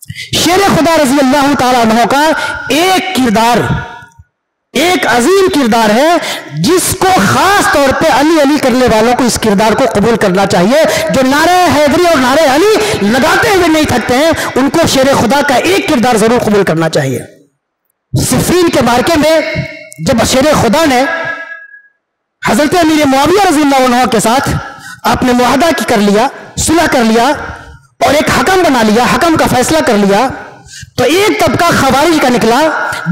شیر خدا رضی اللہ تعالیٰ عنہ کا ایک کردار، ایک عظیم کردار ہے جس کو خاص طور پہ علی علی کرنے والوں کو اس کردار کو قبول کرنا چاہیے. جو نعرہ حیدری اور نعرہ علی لگاتے ہوئے نہیں تھکتے ہیں ان کو شیر خدا کا ایک کردار ضرور قبول کرنا چاہیے. صفین کے معرکے میں جب شیر خدا نے حضرت امیر معاویہ رضی اللہ عنہ کے ساتھ آپ نے معاہدہ کر لیا، صلح کر لیا اور ایک حکم بنا لیا، حکم کا فیصلہ کر لیا، تو ایک طبقہ خوارج کا نکلا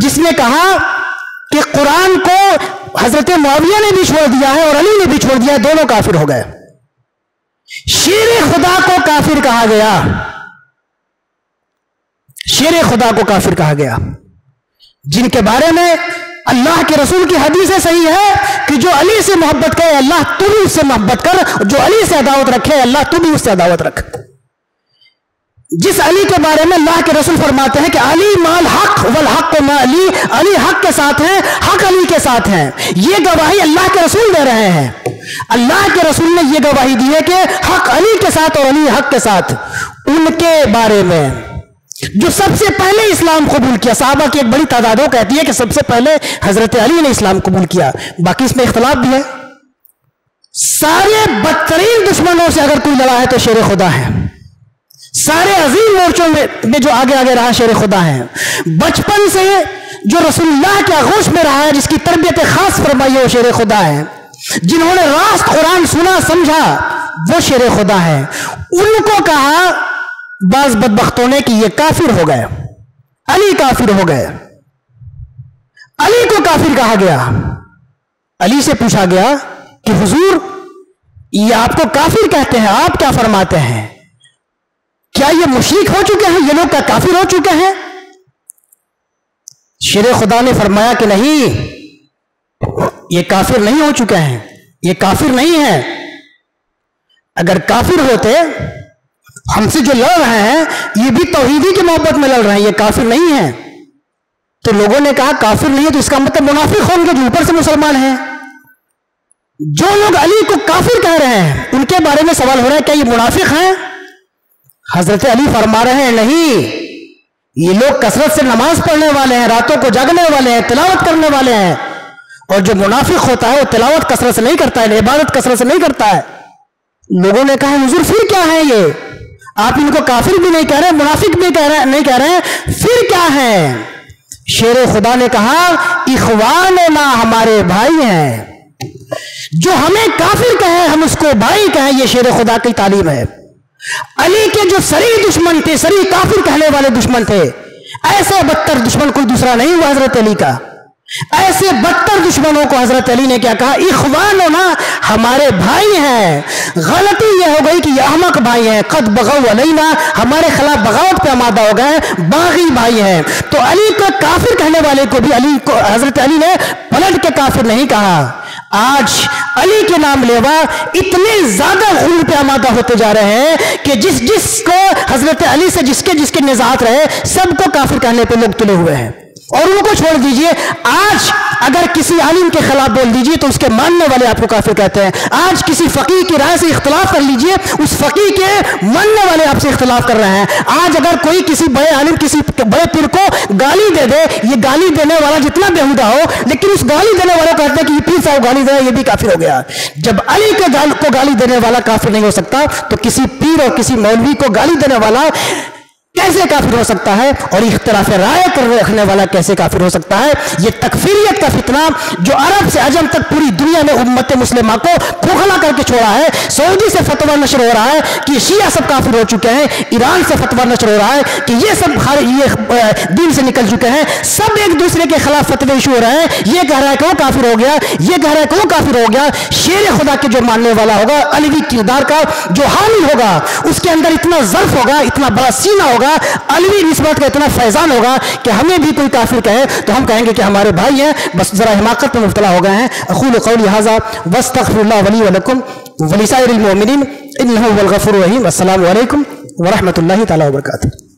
جس نے کہا کہ قرآن کو حضرت معاویہ نے بھی چھوڑ دیا ہے اور علی نے بھی چھوڑ دیا ہے، دونوں کافر ہو گئے. شیر خدا کو کافر کہا گیا، شیر خدا کو کافر کہا گیا جن کے بارے میں اللہ کے رسول کی حدیث صحیح ہے کہ جو علی سے محبت کرے اللہ تو بھی اس سے محبت کر، جو علی سے عداوت رکھے اللہ تو بھی اس سے عداوت رکھ. جس علی کے بارے میں اللہ کے رسول فرماتے ہیں کہ علی مال حق والحق ما علی، علی حق کے ساتھ ہیں، حق علی کے ساتھ ہیں. یہ گواہی اللہ کے رسول دے رہے ہیں. اللہ کے رسول نے یہ گواہی دی ہے کہ حق علی کے ساتھ اور علی حق کے ساتھ. ان کے بارے میں جو سب سے پہلے اسلام قبول کیا، صحابہ کی ایک بڑی تعداد کہتی ہے کہ سب سے پہلے حضرت علی نے اسلام قبول کیا، باقی اس میں اختلاف بھی ہے. سارے بدترین دشمنوں سے اگر کوئی لڑا ہے تو شیر خدا ہے. سارے عظیم مورچوں میں جو آگے آگے رہا شیر خدا ہے. بچپن سے جو رسول اللہ کے آغوش میں رہا ہے، جس کی تربیت خاص فرمائی ہے وہ شیر خدا ہے. جنہوں نے راست قرآن سنا سمجھا وہ شیر خدا ہے. ان کو کہا بعض بدبختوں نے کہ یہ کافر ہو گئے، علی کافر ہو گئے. علی کو کافر کہا گیا. علی سے پوچھا گیا کہ حضور یہ آپ کو کافر کہتے ہیں، آپ کیا فرماتے ہیں؟ کیا یہ مشرک ہو چکے ہیں؟ یہ لوگ کیا کافر ہو چکے ہیں؟ شیر خدا نے فرمایا کہ نہیں، یہ کافر نہیں ہو چکے ہیں، یہ کافر نہیں ہے. اگر کافر ہوتے، ہم سے جو لڑ رہے ہیں یہ بھی توحیدی کی محبت میں لڑ رہے ہیں، یہ کافر نہیں ہے. تو لوگوں نے کہا کافر نہیں ہے تو اس کا مطلب منافق ہوں گے جو اوپر سے مسلمان ہیں. جو لوگ علی کو کافر کہہ رہے ہیں ان کے بارے میں سوال ہو رہا ہے کیا یہ منافق ہیں؟ حضرت علی فرما رہے ہیں نہیں، یہ لوگ کثرت سے نماز پڑھنے والے ہیں، راتوں کو جاگنے والے ہیں، تلاوت کرنے والے ہیں. اور جو منافق ہوتا ہے وہ تلاوت کثرت سے نہیں کرتا ہے، عبادت کثرت سے نہیں کرتا ہے. لوگوں نے کہا حضور پھر کیا ہے یہ؟ آپ ان کو کافر بھی نہیں کہہ رہے، منافق بھی نہیں کہہ رہے، پھر کیا ہے؟ شیر خدا نے کہا اخواننا، ہمارے بھائی ہیں. جو ہمیں کافر کہیں ہم اس کو بھائی کہیں، یہ شیر خدا کی تعلیم ہے. علی کے جو صریح دشمن تھے، صریح کافر کہنے والے دشمن تھے، ایسے بدتر دشمن کوئی دوسرا نہیں ہوا حضرت علی کا. ایسے بدتر دشمنوں کو حضرت علی نے کیا کہا؟ اخواننا، ہمارے بھائی ہیں. غلطی یہ ہو گئی کہ یہ احمق بھائی ہیں، قد بغوا علینا، ہمارے خلاف بغاوت پہ آمادہ ہو گئے، باغی بھائی ہیں. تو علی کو کافر کہنے والے کو بھی علی کو حضرت علی نے پلٹ کے کافر نہیں کہا. آج علی کے نام لیوا اتنے زیادہ غرور پہ آمادہ ہوتے جا رہے ہیں کہ جس کو حضرت علی سے جس کے نزاعت رہے سب کو کافر کہنے پہ لوگ تلے ہوئے ہیں. اور ان کو چھوڑ دیجئے، آج اگر کسی عالم کے خلاف بول دیجئے تو اس کے ماننے والے آپ کو کافر کہتے ہیں. آج کسی فقیہ کی رائے سے اختلاف کر لیجئے، اس فقیہ کے ماننے والے آپ سے اختلاف کر رہے ہیں. آج اگر کوئی کسی بڑے عالم کسی بڑے پیر کو گالی دے دے، یہ گالی دینے والا جتنا بےہودہ ہو لیکن اس گالی دینے والے کو کہتے ہیں کہ یہ پیر صاحب گالی دے رہا ہے، یہ بھی کافر ہو گیا. جب علی کو گالی دینے والا کافر نہیں ہو سکتا تو کسی پیر اور کسی مولوی کو گالی دینے والا کیسے کافر ہو سکتا ہے؟ اور اختلاف رائے کر رکھنے والا کیسے کافر ہو سکتا ہے؟ یہ تکفیریت کا فتنہ جو عرب سے عجم تک پوری دنیا میں امت مسلمہ کو کھوکھلا کر کے چھوڑا ہے. سعودی سے فتویٰ نشر ہو رہا ہے کہ شیعہ سب کافر ہو چکے ہیں، ایران سے فتویٰ نشر ہو رہا ہے کہ یہ سب دین سے نکل چکے ہیں، سب ایک دوسرے کے خلاف فتوے ایشو ہو رہے ہیں. یہ کہہ رہا ہے کہ وہ کافر ہو گیا، یہ کہہ رہا ہے کہ وہ کافر ہو گیا. شیر خدا کے جو ماننے والا ہوگا، علیوی کردار کا جو حامل ہوگا، اس کے اندر اتنا ظرف ہوگا، اتنا بڑا سینہ ہوگا، علوی نسبت کا اتنا فیضان ہوگا کہ ہمیں بھی کوئی کافر کہے تو ہم کہیں گے کہ ہمارے بھائی ہیں، بس ذرا حماقت میں مبتلا ہو گئے ہیں. اقول قولی ھذا واستغفر اللہ لی ولکم ولسائر المؤمنین انہ هو الغفور الرحیم. السلام علیکم ورحمۃ اللہ تعالی وبرکاتہ.